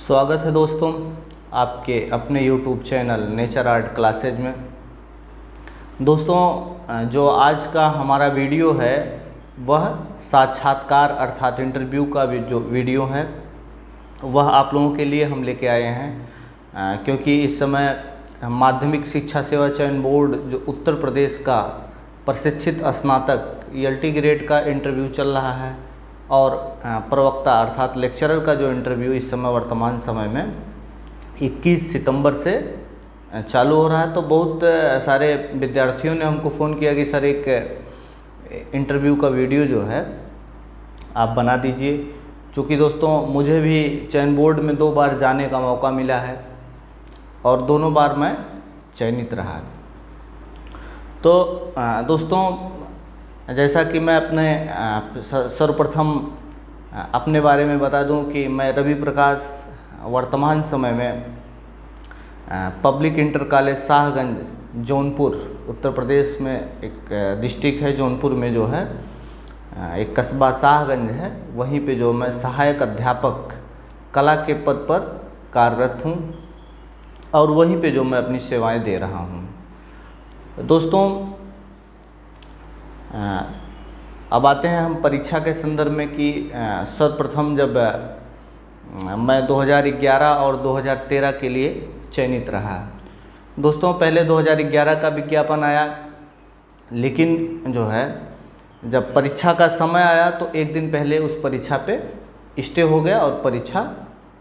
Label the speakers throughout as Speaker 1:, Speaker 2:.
Speaker 1: स्वागत है दोस्तों आपके अपने YouTube channel nature art classes में। दोस्तों जो आज का हमारा वीडियो है वह साक्षात्कार अर्थात इंटरव्यू का जो वीडियो है वह आप लोगों के लिए हम लेके आए हैं, क्योंकि इस समय माध्यमिक शिक्षा सेवा चयन बोर्ड जो उत्तर प्रदेश का प्रशिक्षित स्नातक ELT ग्रेड का इंटरव्यू चल रहा है और प्रवक्ता अर्थात लेक्चरर का जो इंटरव्यू इस समय वर्तमान समय में 21 सितंबर से चालू हो रहा है। तो बहुत सारे विद्यार्थियों ने हमको फ़ोन किया कि सर एक इंटरव्यू का वीडियो जो है आप बना दीजिए, क्योंकि दोस्तों मुझे भी चयन बोर्ड में 2 बार जाने का मौका मिला है और दोनों बार मैं चयनित रहा। तो दोस्तों जैसा कि मैं अपने सर्वप्रथम अपने बारे में बता दूं कि मैं रवि प्रकाश वर्तमान समय में public inter college Shahganj Jaunpur Uttar Pradesh में एक डिस्ट्रिक्ट है जौनपुर में जो है एक कस्बा शाहगंज है, वहीं पे जो मैं सहायक अध्यापक कला के पद पर कार्यरत हूँ और वहीं पे जो मैं अपनी सेवाएं दे रहा हूँ। दोस्तों अब आते हैं हम परीक्षा के संदर्भ में कि सर्वप्रथम जब मैं 2011 और 2013 के लिए चयनित रहा। दोस्तों पहले 2011 का विज्ञापन आया, लेकिन जो है जब परीक्षा का समय आया तो एक दिन पहले उस परीक्षा पे स्टे हो गया और परीक्षा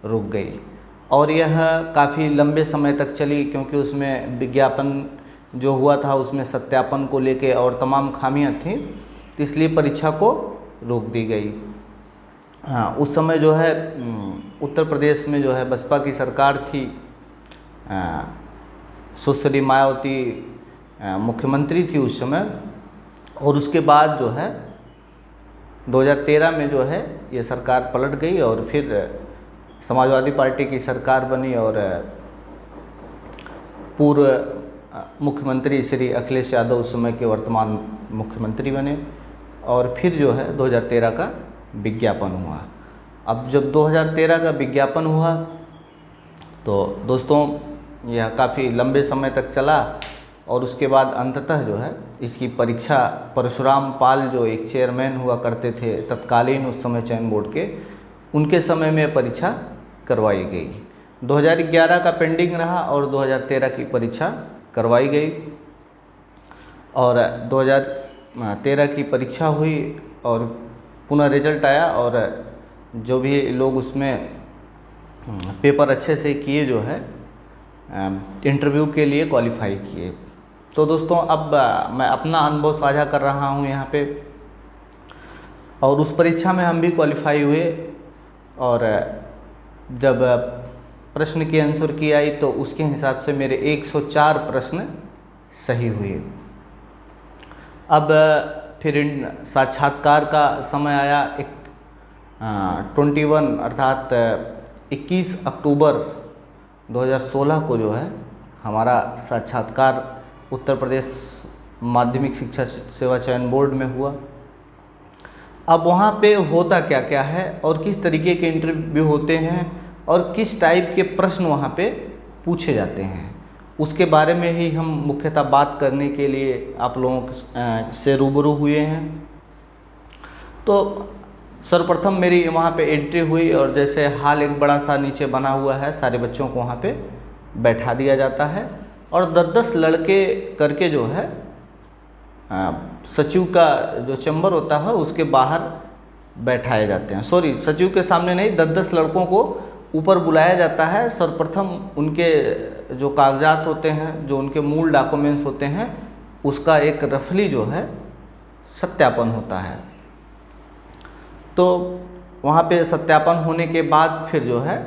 Speaker 1: रुक गई और यह काफ़ी लंबे समय तक चली, क्योंकि उसमें विज्ञापन जो हुआ था उसमें सत्यापन को लेके और तमाम खामियां थी, इसलिए परीक्षा को रोक दी गई। उस समय जो है उत्तर प्रदेश में जो है बसपा की सरकार थी, सुश्री मायावती मुख्यमंत्री थी उस समय, और उसके बाद जो है 2013 में जो है ये सरकार पलट गई और फिर समाजवादी पार्टी की सरकार बनी और पूर्व मुख्यमंत्री श्री अखिलेश यादव उस समय के वर्तमान मुख्यमंत्री बने और फिर जो है 2013 का विज्ञापन हुआ। अब जब 2013 का विज्ञापन हुआ तो दोस्तों यह काफ़ी लंबे समय तक चला और उसके बाद अंततः जो है इसकी परीक्षा परशुराम पाल जो एक चेयरमैन हुआ करते थे तत्कालीन उस समय चयन बोर्ड के, उनके समय में परीक्षा करवाई गई। 2011 का पेंडिंग रहा और 2013 की परीक्षा करवाई गई और 2013 की परीक्षा हुई और पुनः रिजल्ट आया और जो भी लोग उसमें पेपर अच्छे से किए जो है इंटरव्यू के लिए क्वालिफाई किए। तो दोस्तों अब मैं अपना अनुभव साझा कर रहा हूँ यहाँ पे, और उस परीक्षा में हम भी क्वालिफाई हुए और जब प्रश्न की आंसर की आई तो उसके हिसाब से मेरे 104 प्रश्न सही हुए। अब फिर साक्षात्कार का समय आया 21 अर्थात 21 अक्टूबर 2016 को जो है हमारा साक्षात्कार उत्तर प्रदेश माध्यमिक शिक्षा सेवा चयन बोर्ड में हुआ। अब वहाँ पे होता क्या क्या है और किस तरीके के इंटरव्यू होते हैं और किस टाइप के प्रश्न वहाँ पे पूछे जाते हैं, उसके बारे में ही हम मुख्यतः बात करने के लिए आप लोगों से रूबरू हुए हैं। तो सर्वप्रथम मेरी वहाँ पे एंट्री हुई और जैसे हाल एक बड़ा सा नीचे बना हुआ है, सारे बच्चों को वहाँ पे बैठा दिया जाता है और 10-10 लड़के करके जो है सचिव का जो चैम्बर होता है उसके बाहर बैठाए जाते हैं। सॉरी, सचिव के सामने नहीं, 10-10 लड़कों को ऊपर बुलाया जाता है। सर्वप्रथम उनके जो कागजात होते हैं, जो उनके मूल डॉक्यूमेंट्स होते हैं, उसका एक रफली जो है सत्यापन होता है। तो वहाँ पे सत्यापन होने के बाद फिर जो है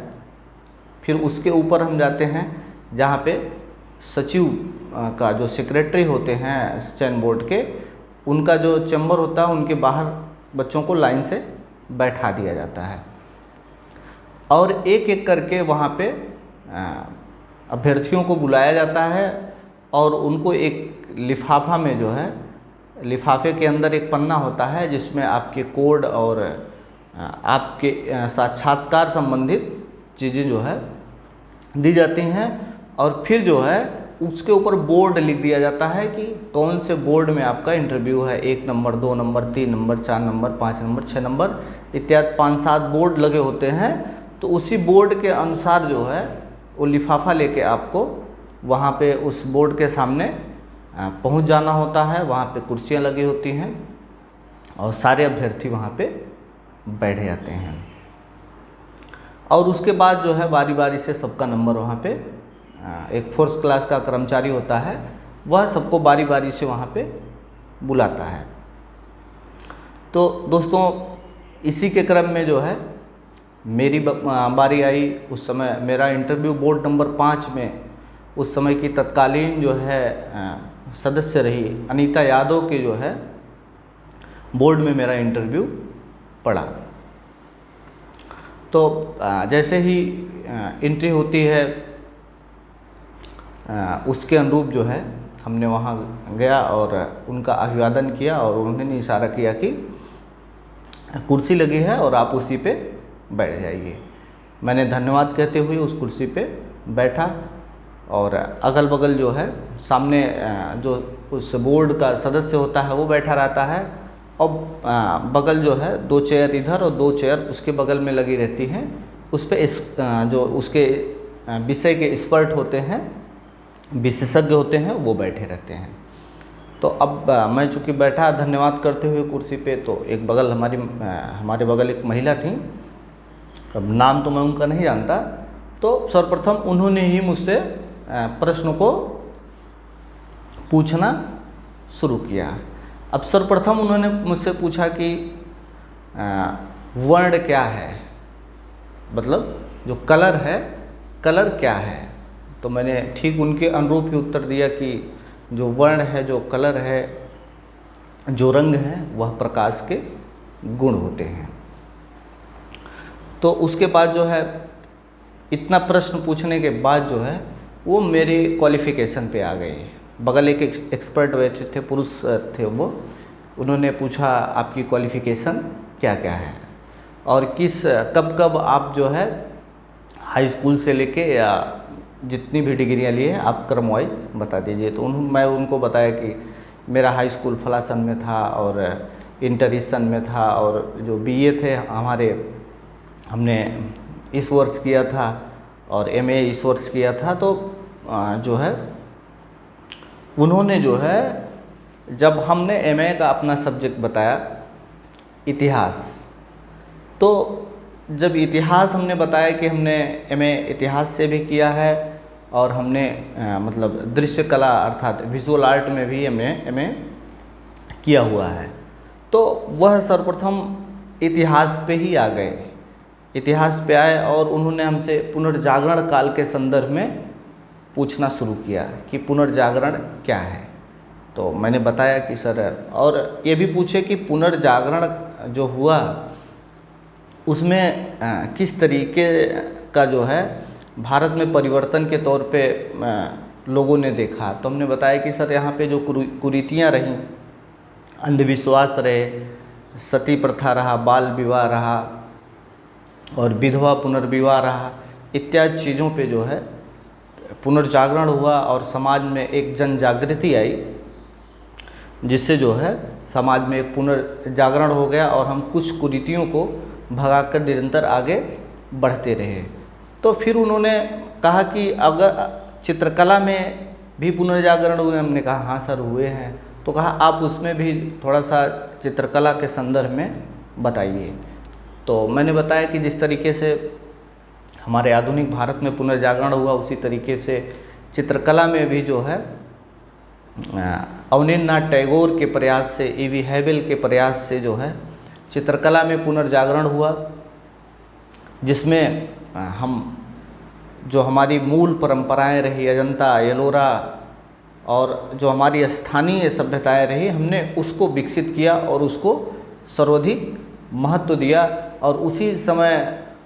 Speaker 1: फिर उसके ऊपर हम जाते हैं जहाँ पे सचिव का जो सेक्रेटरी होते हैं चयन बोर्ड के, उनका जो चैम्बर होता है उनके बाहर बच्चों को लाइन से बैठा दिया जाता है और एक एक करके वहाँ पे अभ्यर्थियों को बुलाया जाता है और उनको एक लिफाफा में जो है, लिफाफे के अंदर एक पन्ना होता है जिसमें आपके कोड और आपके साक्षात्कार संबंधित चीज़ें जो है दी जाती हैं और फिर जो है उसके ऊपर बोर्ड लिख दिया जाता है कि कौन से बोर्ड में आपका इंटरव्यू है, 1 number, 2 number, 3 number, 4 number, 5 number, 6 number इत्यादि 5-7 बोर्ड लगे होते हैं। तो उसी बोर्ड के अनुसार जो है वो लिफाफा लेके आपको वहाँ पे उस बोर्ड के सामने पहुँच जाना होता है। वहाँ पे कुर्सियाँ लगी होती हैं और सारे अभ्यर्थी वहाँ पे बैठ जाते हैं और उसके बाद जो है बारी बारी से सबका नंबर वहाँ पे एक फोर्थ क्लास का कर्मचारी होता है, वह सबको बारी बारी से वहाँ पे बुलाता है। तो दोस्तों इसी के क्रम में जो है मेरी बारी आई। उस समय मेरा इंटरव्यू बोर्ड नंबर 5 में उस समय की तत्कालीन जो है सदस्य रही अनीता यादव के जो है बोर्ड में मेरा इंटरव्यू पड़ा। तो जैसे ही एंट्री होती है उसके अनुरूप जो है हमने वहाँ गया और उनका अभिवादन किया और उन्होंने इशारा किया कि कुर्सी लगी है और आप उसी पे बैठ जाइए। मैंने धन्यवाद कहते हुए उस कुर्सी पे बैठा और अगल बगल जो है सामने जो उस बोर्ड का सदस्य होता है वो बैठा रहता है और बगल जो है 2 चेयर इधर और 2 चेयर उसके बगल में लगी रहती हैं। उस पे जो उसके विषय के एक्सपर्ट होते हैं, विशेषज्ञ होते हैं, वो बैठे रहते हैं। तो अब मैं चूँकि बैठा धन्यवाद करते हुए कुर्सी पे, तो एक बगल हमारे बगल एक महिला थी, अब नाम तो मैं उनका नहीं जानता। तो सर्वप्रथम उन्होंने ही मुझसे प्रश्न को पूछना शुरू किया। अब सर्वप्रथम उन्होंने मुझसे पूछा कि वर्ण क्या है, मतलब जो कलर है, कलर क्या है। तो मैंने ठीक उनके अनुरूप ही उत्तर दिया कि जो वर्ण है, जो कलर है, जो रंग है, वह प्रकाश के गुण होते हैं। तो उसके बाद जो है इतना प्रश्न पूछने के बाद जो है वो मेरे क्वालिफ़िकेशन पे आ गए। बगल एक एक्सपर्ट बैठे थे, पुरुष थे वो, उन्होंने पूछा आपकी क्वालिफ़िकेशन क्या क्या है और कब कब आप जो है हाई स्कूल से लेके या जितनी भी डिग्रियां लिए हैं आप क्रम वाइज बता दीजिए। तो मैं उनको बताया कि मेरा हाई स्कूल फला सन में था और इंटर इस सन में था और जो बीए थे हमारे हमने इस वर्ष किया था और एमए इस वर्ष किया था। तो जो है उन्होंने जो है जब हमने एमए का अपना सब्जेक्ट बताया इतिहास, तो जब इतिहास हमने बताया कि हमने एमए इतिहास से भी किया है और हमने मतलब दृश्य कला अर्थात विजुअल आर्ट में भी एमए किया हुआ है, तो वह सर्वप्रथम इतिहास पे ही आ गए। इतिहास पे आए और उन्होंने हमसे पुनर्जागरण काल के संदर्भ में पूछना शुरू किया कि पुनर्जागरण क्या है। तो मैंने बताया कि सर, और ये भी पूछे कि पुनर्जागरण जो हुआ उसमें किस तरीके का जो है भारत में परिवर्तन के तौर पे लोगों ने देखा। तो हमने बताया कि सर यहाँ पे जो कुरीतियाँ रहीं, अंधविश्वास रहे, सती प्रथा रहा, बाल विवाह रहा और विधवा पुनर्विवाह रहा, इत्यादि चीज़ों पे जो है पुनर्जागरण हुआ और समाज में एक जन जागृति आई, जिससे जो है समाज में एक पुनर्जागरण हो गया और हम कुछ कुरीतियों को भगाकर निरंतर आगे बढ़ते रहे। तो फिर उन्होंने कहा कि अगर चित्रकला में भी पुनर्जागरण हुए, हमने कहा हाँ सर हुए हैं। तो कहा आप उसमें भी थोड़ा सा चित्रकला के संदर्भ में बताइए। तो मैंने बताया कि जिस तरीके से हमारे आधुनिक भारत में पुनर्जागरण हुआ उसी तरीके से चित्रकला में भी जो है अवनींद्रनाथ टैगोर के प्रयास से, E.V. हैवेल के प्रयास से जो है चित्रकला में पुनर्जागरण हुआ, जिसमें हम जो हमारी मूल परंपराएं रही, अजंता, एलोरा और जो हमारी स्थानीय सभ्यताएं रही, हमने उसको विकसित किया और उसको सर्वाधिक महत्व दिया। और उसी समय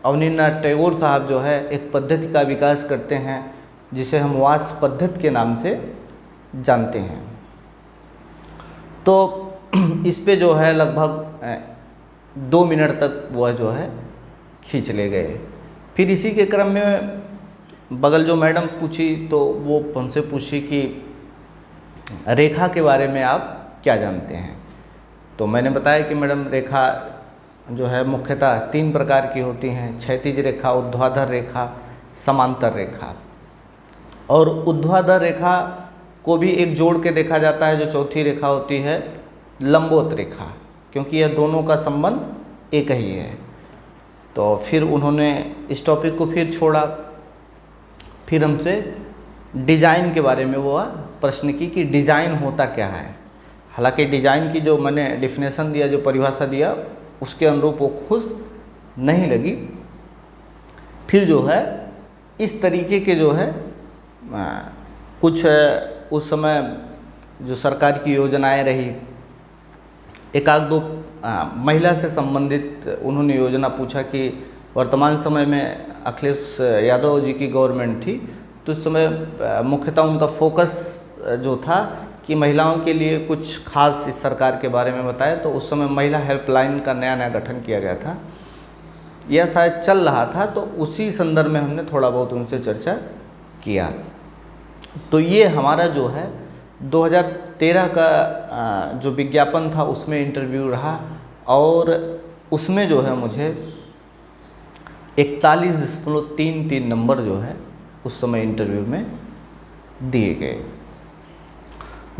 Speaker 1: अवनींद्रनाथ टैगोर साहब जो है एक पद्धति का विकास करते हैं जिसे हम वास पद्धति के नाम से जानते हैं। तो इस पे जो है लगभग 2 मिनट तक वह जो है खींच ले गए। फिर इसी के क्रम में बगल जो मैडम पूछी तो वो हमसे पूछी कि रेखा के बारे में आप क्या जानते हैं। तो मैंने बताया कि मैडम रेखा जो है मुख्यतः 3 प्रकार की होती हैं, क्षैतिज रेखा, ऊर्ध्वाधर रेखा, समांतर रेखा। और ऊर्ध्वाधर रेखा को भी एक जोड़ के देखा जाता है, जो चौथी रेखा होती है लंबवत रेखा, क्योंकि यह दोनों का संबंध एक ही है। तो फिर उन्होंने इस टॉपिक को फिर छोड़ा। फिर हमसे डिज़ाइन के बारे में वो प्रश्न की कि डिज़ाइन होता क्या है। हालांकि डिज़ाइन की जो मैंने डिफिनेशन दिया, जो परिभाषा दिया, उसके अनुरूप वो खुश नहीं लगी। फिर जो है इस तरीके के जो है कुछ उस समय जो सरकार की योजनाएं रही, एक आध दो महिला से संबंधित उन्होंने योजना पूछा कि वर्तमान समय में अखिलेश यादव जी की गवर्नमेंट थी, तो उस समय मुख्यतः उनका फोकस जो था कि महिलाओं के लिए कुछ खास इस सरकार के बारे में बताया। तो उस समय महिला हेल्पलाइन का नया गठन किया गया था, यह शायद चल रहा था, तो उसी संदर्भ में हमने थोड़ा बहुत उनसे चर्चा किया। तो ये हमारा जो है 2013 का जो विज्ञापन था उसमें इंटरव्यू रहा, और उसमें जो है मुझे 41.33 नंबर जो है उस समय इंटरव्यू में दिए गए।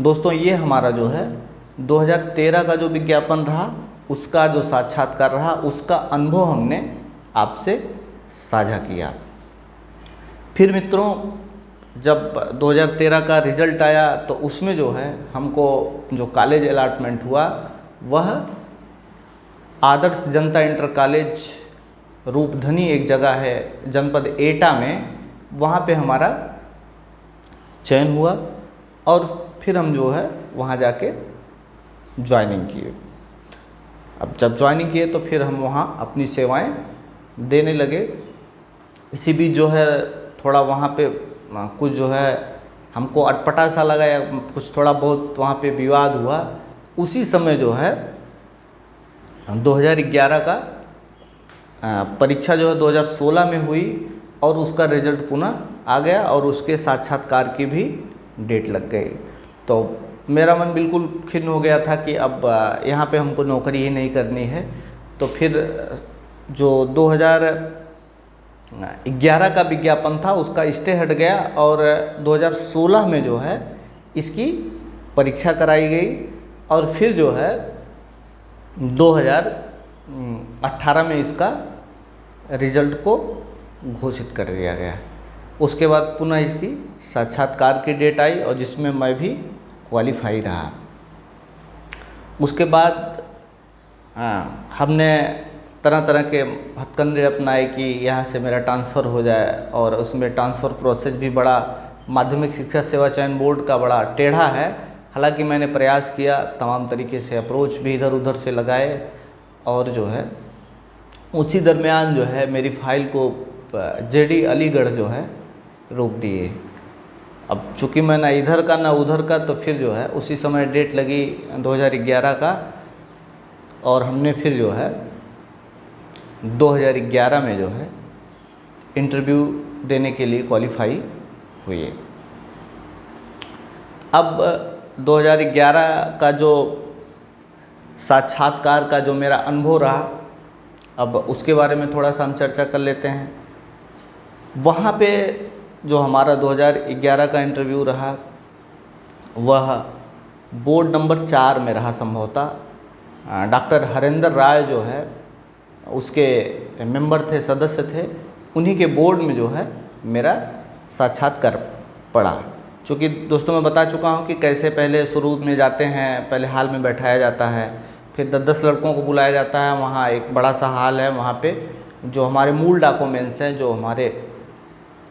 Speaker 1: दोस्तों, ये हमारा जो है 2013 का जो विज्ञापन रहा, उसका जो साक्षात्कार रहा, उसका अनुभव हमने आपसे साझा किया। फिर मित्रों, जब 2013 का रिज़ल्ट आया तो उसमें जो है हमको जो कॉलेज अलॉटमेंट हुआ वह आदर्श जनता इंटर कॉलेज रूपधनी एक जगह है जनपद एटा में, वहाँ पे हमारा चयन हुआ और फिर हम जो है वहाँ जाके ज्वाइनिंग किए। अब जब ज्वाइनिंग किए तो फिर हम वहाँ अपनी सेवाएं देने लगे। इसी बीच जो है थोड़ा वहाँ पे कुछ जो है हमको अटपटा सा लगा, या कुछ थोड़ा बहुत वहाँ पे विवाद हुआ। उसी समय जो है 2011 का परीक्षा जो है 2016 में हुई और उसका रिजल्ट पुनः आ गया और उसके साक्षात्कार की भी डेट लग गई। तो मेरा मन बिल्कुल खिन्न हो गया था कि अब यहाँ पे हमको नौकरी ही नहीं करनी है। तो फिर जो 2011 का विज्ञापन था उसका स्टे हट गया और 2016 में जो है इसकी परीक्षा कराई गई और फिर जो है 2018 में इसका रिजल्ट को घोषित कर दिया गया। उसके बाद पुनः इसकी साक्षात्कार की डेट आई और जिसमें मैं भी क्वालिफाई रहा। उसके बाद हमने तरह तरह के हथकंडे अपनाए कि यहाँ से मेरा ट्रांसफ़र हो जाए, और उसमें ट्रांसफ़र प्रोसेस भी बड़ा माध्यमिक शिक्षा सेवा चयन बोर्ड का बड़ा टेढ़ा है। हालांकि मैंने प्रयास किया, तमाम तरीके से अप्रोच भी इधर उधर से लगाए और जो है उसी दरमियान जो है मेरी फ़ाइल को जेडी अलीगढ़ जो है रोक दिए। अब चूँकि मैं ना इधर का ना उधर का, तो फिर जो है उसी समय डेट लगी 2011 का और हमने फिर जो है 2011 में जो है इंटरव्यू देने के लिए क्वालिफाई हुए। अब 2011 का जो साक्षात्कार का जो मेरा अनुभव रहा, अब उसके बारे में थोड़ा सा हम चर्चा कर लेते हैं। वहाँ पे जो हमारा 2011 का इंटरव्यू रहा वह बोर्ड नंबर 4 में रहा संभवतः। डॉक्टर हरेंद्र राय जो है उसके मेंबर थे, सदस्य थे, उन्हीं के बोर्ड में जो है मेरा साक्षात्कार पड़ा। चूँकि दोस्तों मैं बता चुका हूँ कि कैसे पहले शुरू में जाते हैं, पहले हॉल में बैठाया जाता है, फिर 10-10 लड़कों को बुलाया जाता है। वहाँ एक बड़ा सा हॉल है, वहाँ पे जो हमारे मूल डॉक्यूमेंट्स हैं, जो हमारे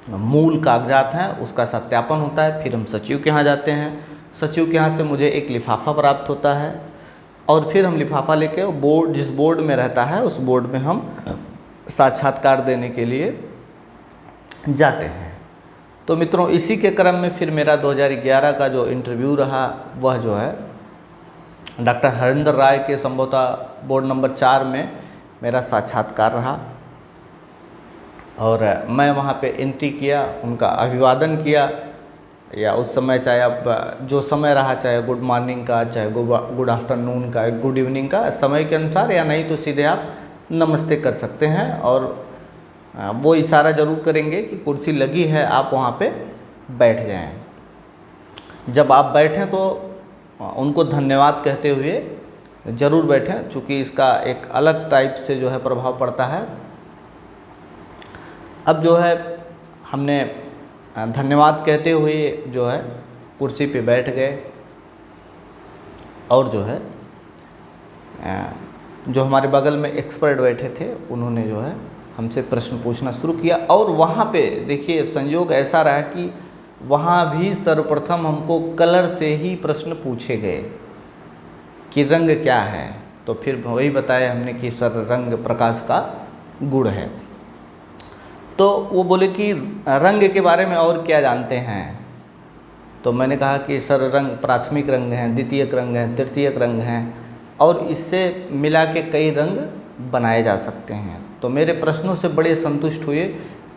Speaker 1: मूल कागजात हैं, उसका सत्यापन होता है। फिर हम सचिव के यहाँ जाते हैं, सचिव के यहाँ से मुझे एक लिफाफा प्राप्त होता है और फिर हम लिफाफा लेके बोर्ड, जिस बोर्ड में रहता है उस बोर्ड में हम साक्षात्कार देने के लिए जाते हैं। तो मित्रों, इसी के क्रम में फिर मेरा 2011 का जो इंटरव्यू रहा वह जो है डॉक्टर हरेंद्र राय के संभवतः बोर्ड नंबर 4 में मेरा साक्षात्कार रहा। और मैं वहाँ पे एंट्री किया, उनका अभिवादन किया, या उस समय चाहे आप जो समय रहा, चाहे गुड मॉर्निंग का, चाहे गुड आफ्टरनून का, गुड इवनिंग का, समय के अनुसार, या नहीं तो सीधे आप नमस्ते कर सकते हैं। और वो इशारा ज़रूर करेंगे कि कुर्सी लगी है, आप वहाँ पे बैठ जाएं। जब आप बैठें तो उनको धन्यवाद कहते हुए ज़रूर बैठें, चूँकि इसका एक अलग टाइप से जो है प्रभाव पड़ता है। अब जो है हमने धन्यवाद कहते हुए जो है कुर्सी पे बैठ गए, और जो है जो हमारे बगल में एक्सपर्ट बैठे थे उन्होंने जो है हमसे प्रश्न पूछना शुरू किया। और वहाँ पे देखिए संयोग ऐसा रहा कि वहाँ भी सर्वप्रथम हमको कलर से ही प्रश्न पूछे गए कि रंग क्या है। तो फिर वही बताया हमने कि सर रंग प्रकाश का गुण है। तो वो बोले कि रंग के बारे में और क्या जानते हैं। तो मैंने कहा कि सर रंग प्राथमिक रंग हैं, द्वितीयक रंग हैं, तृतीयक रंग हैं, और इससे मिला के कई रंग बनाए जा सकते हैं। तो मेरे प्रश्नों से बड़े संतुष्ट हुए।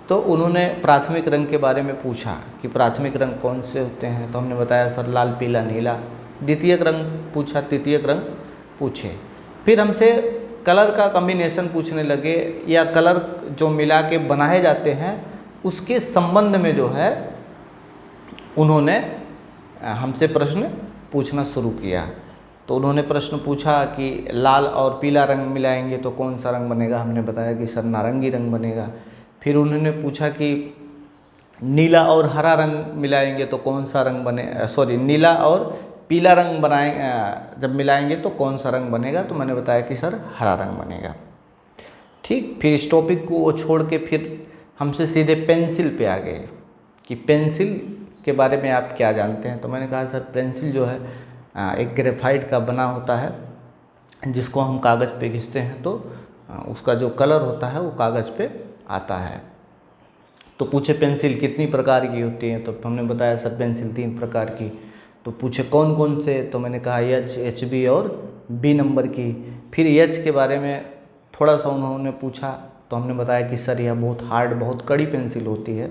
Speaker 1: तो उन्होंने प्राथमिक रंग के बारे में पूछा कि प्राथमिक रंग कौन से होते हैं। तो हमने बताया सर लाल, पीला, नीला। द्वितीयक रंग पूछा, तृतीयक रंग पूछे। फिर हमसे कलर का कॉम्बिनेशन पूछने लगे, या कलर जो मिला के बनाए जाते हैं उसके संबंध में जो है उन्होंने हमसे प्रश्न पूछना शुरू किया। तो उन्होंने प्रश्न पूछा कि लाल और पीला रंग मिलाएंगे तो कौन सा रंग बनेगा। हमने बताया कि सर नारंगी रंग बनेगा। फिर उन्होंने पूछा कि नीला और हरा रंग मिलाएंगे तो कौन सा रंग नीला और पीला रंग जब मिलाएंगे तो कौन सा रंग बनेगा। तो मैंने बताया कि सर हरा रंग बनेगा। ठीक, फिर इस टॉपिक को वो छोड़ के फिर हमसे सीधे पेंसिल पे आ गए कि पेंसिल के बारे में आप क्या जानते हैं। तो मैंने कहा सर पेंसिल जो है एक ग्रेफाइट का बना होता है, जिसको हम कागज़ पे घिसते हैं तो उसका जो कलर होता है वो कागज़ पे आता है। तो पूछे पेंसिल कितनी प्रकार की होती हैं। तो हमने बताया सर पेंसिल 3 प्रकार की। तो पूछे कौन कौन से। तो मैंने कहा एच, HB और B नंबर की। फिर एच के बारे में थोड़ा सा उन्होंने पूछा। तो हमने बताया कि सर यह बहुत हार्ड, बहुत कड़ी पेंसिल होती है।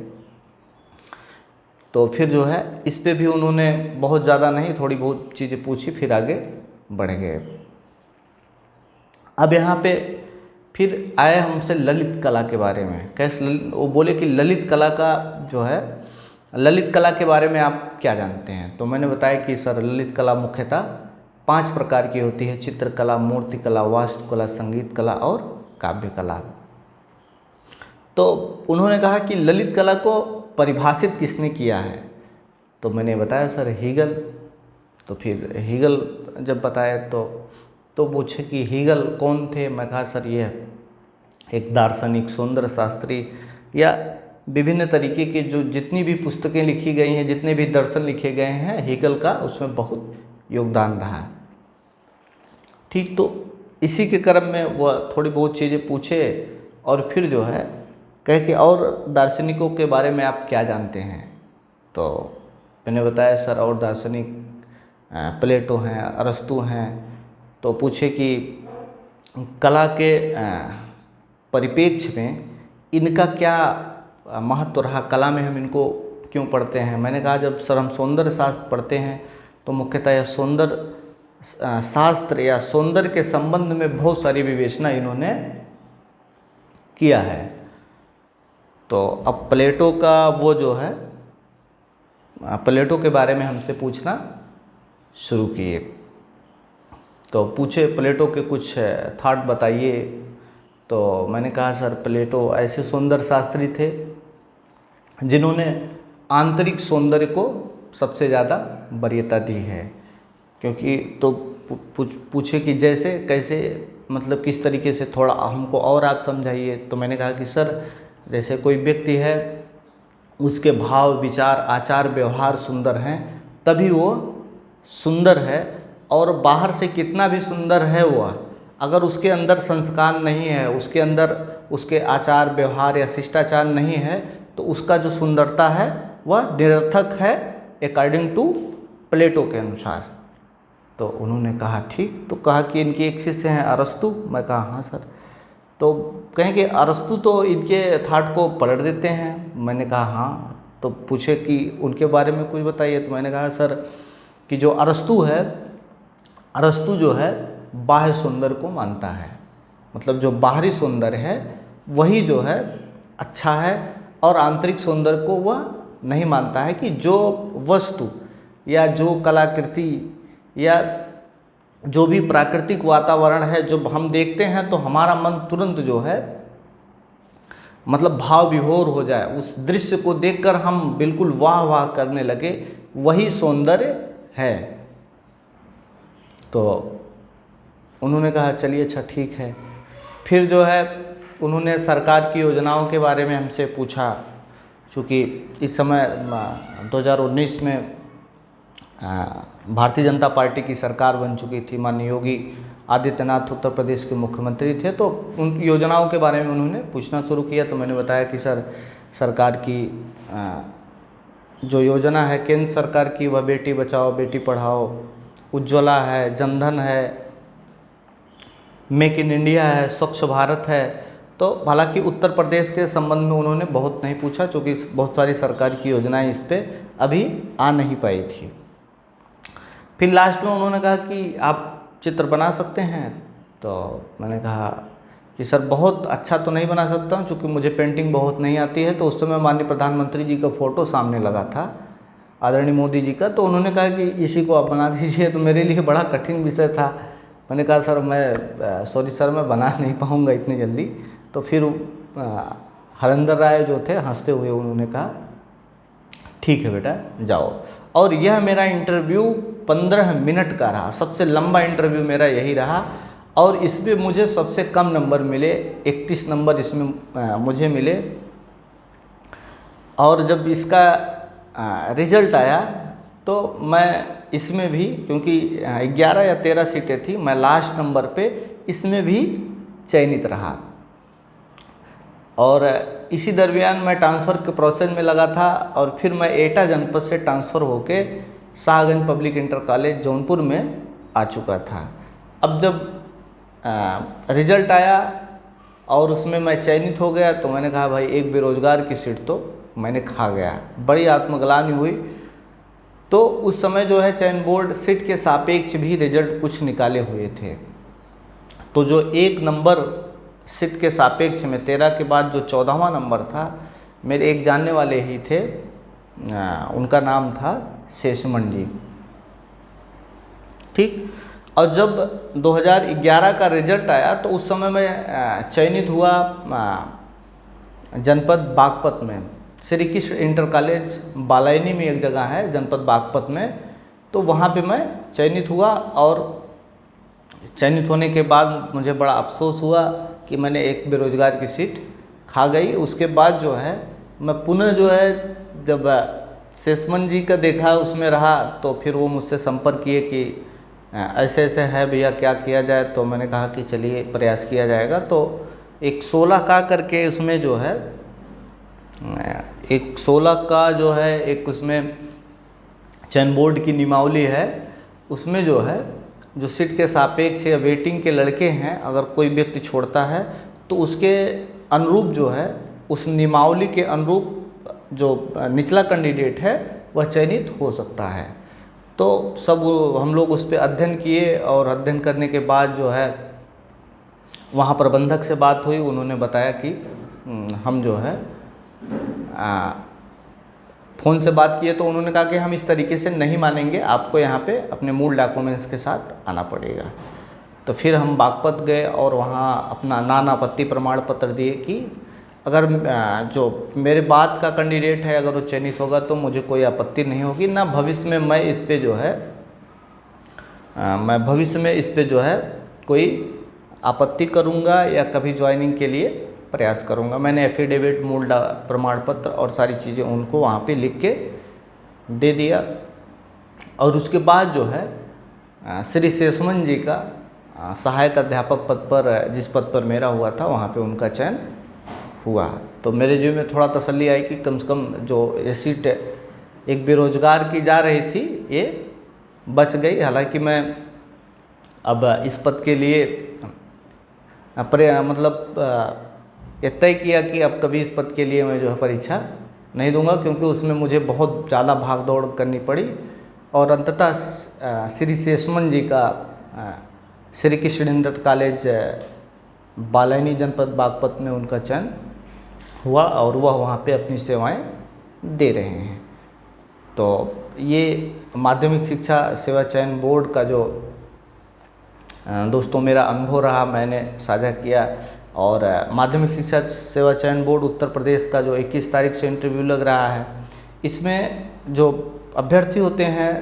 Speaker 1: तो फिर जो है इस पे भी उन्होंने बहुत ज़्यादा नहीं, थोड़ी बहुत चीज़ें पूछी, फिर आगे बढ़ गए। अब यहाँ पे फिर आए हमसे ललित कला के बारे में। कैसे वो बोले कि ललित कला का जो है, ललित कला के बारे में आप क्या जानते हैं। तो मैंने बताया कि सर ललित कला मुख्यतः 5 प्रकार की होती है: चित्रकला, मूर्तिकला, वास्तुकला, संगीत कला और काव्य कला। तो उन्होंने कहा कि ललित कला को परिभाषित किसने किया है। तो मैंने बताया सर हीगल। तो फिर हीगल जब बताया तो पूछे कि हीगल कौन थे। मैं कहा सर ये एक दार्शनिक, सौंदर्य शास्त्री, या विभिन्न तरीके के जो जितनी भी पुस्तकें लिखी गई हैं, जितने भी दर्शन लिखे गए हैं, हीगल का उसमें बहुत योगदान रहा है। ठीक, तो इसी के क्रम में वह थोड़ी बहुत चीज़ें पूछे, और फिर जो है कह के और दार्शनिकों के बारे में आप क्या जानते हैं। तो मैंने बताया सर और दार्शनिक प्लेटो हैं, अरस्तु हैं। तो पूछे कि कला के परिप्रेक्ष्य में इनका क्या महत्व रहा, कला में हम इनको क्यों पढ़ते हैं। मैंने कहा जब सर हम सौंदर्य शास्त्र पढ़ते हैं तो मुख्यतः यह सौंदर्य शास्त्र या सौंदर्य के संबंध में बहुत सारी विवेचना इन्होंने किया है। तो अब प्लेटो का वो जो है, प्लेटो के बारे में हमसे पूछना शुरू किए। तो पूछे प्लेटो के कुछ थॉट बताइए। तो मैंने कहा सर प्लेटो ऐसे सौंदर्य शास्त्री थे जिन्होंने आंतरिक सौंदर्य को सबसे ज़्यादा वरीयता दी है। क्योंकि तो पूछे कि जैसे कैसे, मतलब किस तरीके से, थोड़ा हमको और आप समझाइए। तो मैंने कहा कि सर जैसे कोई व्यक्ति है, उसके भाव, विचार, आचार, व्यवहार सुंदर हैं तभी वो सुंदर है। और बाहर से कितना भी सुंदर है वह, अगर उसके अंदर संस्कार नहीं है, उसके अंदर उसके आचार व्यवहार या शिष्टाचार नहीं है, तो उसका जो सुंदरता है वह निरर्थक है, अकॉर्डिंग टू प्लेटो के अनुसार। तो उन्होंने कहा ठीक। तो कहा कि इनकी एक शिष्य हैं अरस्तु। मैं कहा हाँ सर। तो कहें कि अरस्तु तो इनके थाट को पलट देते हैं। मैंने कहा हाँ। तो पूछे कि उनके बारे में कुछ बताइए। तो मैंने कहा सर कि जो अरस्तु है, अरस्तु जो है बाह्य सौंदर्य को मानता है, मतलब जो बाहरी सौंदर्य है वही जो है अच्छा है, और आंतरिक सौंदर्य को वह नहीं मानता है। कि जो वस्तु या जो कलाकृति या जो भी प्राकृतिक वातावरण है जो हम देखते हैं तो हमारा मन तुरंत जो है मतलब भाव विभोर हो जाए, उस दृश्य को देखकर हम बिल्कुल वाह वाह करने लगे, वही सौंदर्य है। तो उन्होंने कहा चलिए अच्छा ठीक है। फिर जो है उन्होंने सरकार की योजनाओं के बारे में हमसे पूछा, क्योंकि इस समय 2019 में भारतीय जनता पार्टी की सरकार बन चुकी थी। माननीय योगी आदित्यनाथ उत्तर प्रदेश के मुख्यमंत्री थे। तो उन योजनाओं के बारे में उन्होंने पूछना शुरू किया। तो मैंने बताया कि सर सरकार की जो योजना है केंद्र सरकार की, वह बेटी बचाओ बेटी पढ़ाओ, उज्ज्वला है, जनधन है, मेक इन इंडिया है, स्वच्छ भारत है। तो हालांकि उत्तर प्रदेश के संबंध में उन्होंने बहुत नहीं पूछा, क्योंकि बहुत सारी सरकार की योजनाएं इस पे अभी आ नहीं पाई थी। फिर लास्ट में उन्होंने कहा कि आप चित्र बना सकते हैं। तो मैंने कहा कि सर बहुत अच्छा तो नहीं बना सकता हूँ, क्योंकि मुझे पेंटिंग बहुत नहीं आती है। तो उस समय माननीय प्रधानमंत्री जी का फ़ोटो सामने लगा था, आदरणीय मोदी जी का। तो उन्होंने कहा कि इसी को आप बना दीजिए। तो मेरे लिए बड़ा कठिन विषय था। मैंने कहा सर मैं सॉरी सर मैं बना नहीं पाऊँगा इतनी जल्दी। तो फिर हरेंद्र राय जो थे हंसते हुए उन्होंने कहा ठीक है बेटा जाओ। और यह मेरा इंटरव्यू 15 मिनट का रहा, सबसे लंबा इंटरव्यू मेरा यही रहा। और इसमें मुझे सबसे कम नंबर मिले, 31 नंबर इसमें मुझे मिले। और जब इसका रिज़ल्ट आया तो मैं इसमें भी, क्योंकि 11 या 13 सीटें थी, मैं लास्ट नंबर पे इसमें भी चयनित रहा। और इसी दरमियान मैं ट्रांसफ़र के प्रोसेस में लगा था। और फिर मैं एटा जनपद से ट्रांसफ़र होके Shahganj public inter college Jaunpur में आ चुका था। अब जब रिज़ल्ट आया और उसमें मैं चयनित हो गया, तो मैंने कहा भाई एक बेरोज़गार की सीट तो मैंने खा गया। बड़ी आत्मग्लानि हुई। तो उस समय जो है चयन बोर्ड सीट के सापेक्ष भी रिजल्ट कुछ निकाले हुए थे। तो जो 1 नंबर सीट के सापेक्ष में 13 के बाद जो 14वां नंबर था, मेरे एक जानने वाले ही थे, उनका नाम था शेषमन जी। ठीक। और जब 2011 का रिजल्ट आया तो उस समय मैं चयनित हुआ जनपद बागपत में, श्री कृष्ण इंटर कॉलेज बालायनी में एक जगह है जनपद बागपत में। तो वहाँ पे मैं चयनित हुआ। और चयनित होने के बाद मुझे बड़ा अफसोस हुआ कि मैंने एक बेरोज़गार की सीट खा गई। उसके बाद जो है मैं पुनः जो है जब शेषमन जी का देखा उसमें रहा, तो फिर वो मुझसे संपर्क किए कि ऐसे ऐसे है भैया क्या किया जाए। तो मैंने कहा कि चलिए प्रयास किया जाएगा। तो एक 16 का करके उसमें जो है एक 16 का जो है एक उसमें चयन बोर्ड की नियमावली है, उसमें जो है जो सीट के सापेक्ष या वेटिंग के लड़के हैं, अगर कोई व्यक्ति छोड़ता है तो उसके अनुरूप जो है उस नियमावली के अनुरूप जो निचला कैंडिडेट है वह चयनित हो सकता है। तो सब हम लोग उस पर अध्ययन किए। और अध्ययन करने के बाद जो है वहाँ प्रबंधक से बात हुई। उन्होंने बताया कि हम जो है फ़ोन से बात किए। तो उन्होंने कहा कि हम इस तरीके से नहीं मानेंगे, आपको यहाँ पे अपने मूल डॉक्यूमेंट्स के साथ आना पड़ेगा। तो फिर हम बागपत गए और वहाँ अपना नान आपत्ति प्रमाण पत्र दिए कि अगर जो मेरे बाद का कैंडिडेट है अगर वो चयनित होगा तो मुझे कोई आपत्ति नहीं होगी, ना भविष्य में मैं इस पे जो है मैं भविष्य में इस पे जो है कोई आपत्ति करूँगा या कभी ज्वाइनिंग के लिए प्रयास करूँगा। मैंने एफिडेविट, मूल प्रमाण पत्र और सारी चीज़ें उनको वहाँ पे लिख के दे दिया। और उसके बाद जो है श्री शेषमन जी का सहायक अध्यापक पद पर, जिस पद पर मेरा हुआ था, वहाँ पे उनका चयन हुआ। तो मेरे जीवन में थोड़ा तसल्ली आई कि कम से कम जो ये सीट एक बेरोजगार की जा रही थी ये बच गई। हालांकि मैं अब इस पद के लिए ये तय किया कि अब कभी इस पद के लिए मैं जो है परीक्षा नहीं दूंगा, क्योंकि उसमें मुझे बहुत ज़्यादा भाग दौड़ करनी पड़ी। और अंततः श्री शेषमन जी का श्री कृष्ण इंटर कॉलेज बालाइनी जनपद बागपत में उनका चयन हुआ और वह वहाँ पे अपनी सेवाएं दे रहे हैं। तो ये माध्यमिक शिक्षा सेवा चयन बोर्ड का जो दोस्तों मेरा अनुभव रहा, मैंने साझा किया। और माध्यमिक शिक्षा सेवा चयन बोर्ड उत्तर प्रदेश का जो 21 तारीख से इंटरव्यू लग रहा है, इसमें जो अभ्यर्थी होते हैं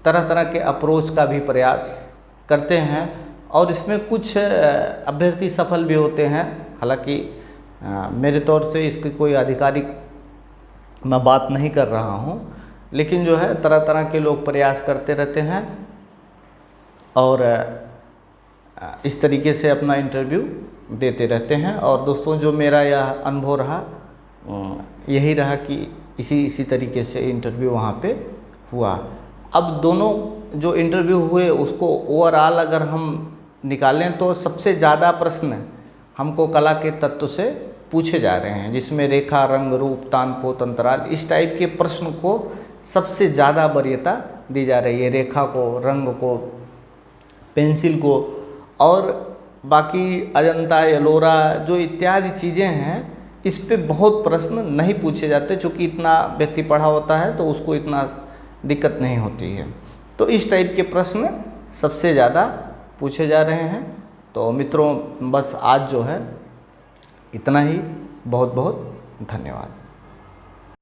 Speaker 1: तरह तरह के अप्रोच का भी प्रयास करते हैं और इसमें कुछ अभ्यर्थी सफल भी होते हैं। हालांकि मेरे तौर से इसकी कोई आधिकारिक मैं बात नहीं कर रहा हूं, लेकिन जो है तरह तरह के लोग प्रयास करते रहते हैं और इस तरीके से अपना इंटरव्यू देते रहते हैं। और दोस्तों जो मेरा यह अनुभव रहा यही रहा कि इसी तरीके से इंटरव्यू वहाँ पे हुआ। अब दोनों जो इंटरव्यू हुए उसको ओवरऑल अगर हम निकालें तो सबसे ज़्यादा प्रश्न हमको कला के तत्व से पूछे जा रहे हैं, जिसमें रेखा, रंग, रूप, तान, पोत, अंतराल, इस टाइप के प्रश्न को सबसे ज़्यादा वरीयता दी जा रही है। रेखा को, रंग को, पेंसिल को, और बाकी अजंता, एलोरा जो इत्यादि चीज़ें हैं इस पे बहुत प्रश्न नहीं पूछे जाते, चूँकि इतना व्यक्ति पढ़ा होता है तो उसको इतना दिक्कत नहीं होती है। तो इस टाइप के प्रश्न सबसे ज़्यादा पूछे जा रहे हैं। तो मित्रों बस आज जो है इतना ही। बहुत बहुत धन्यवाद।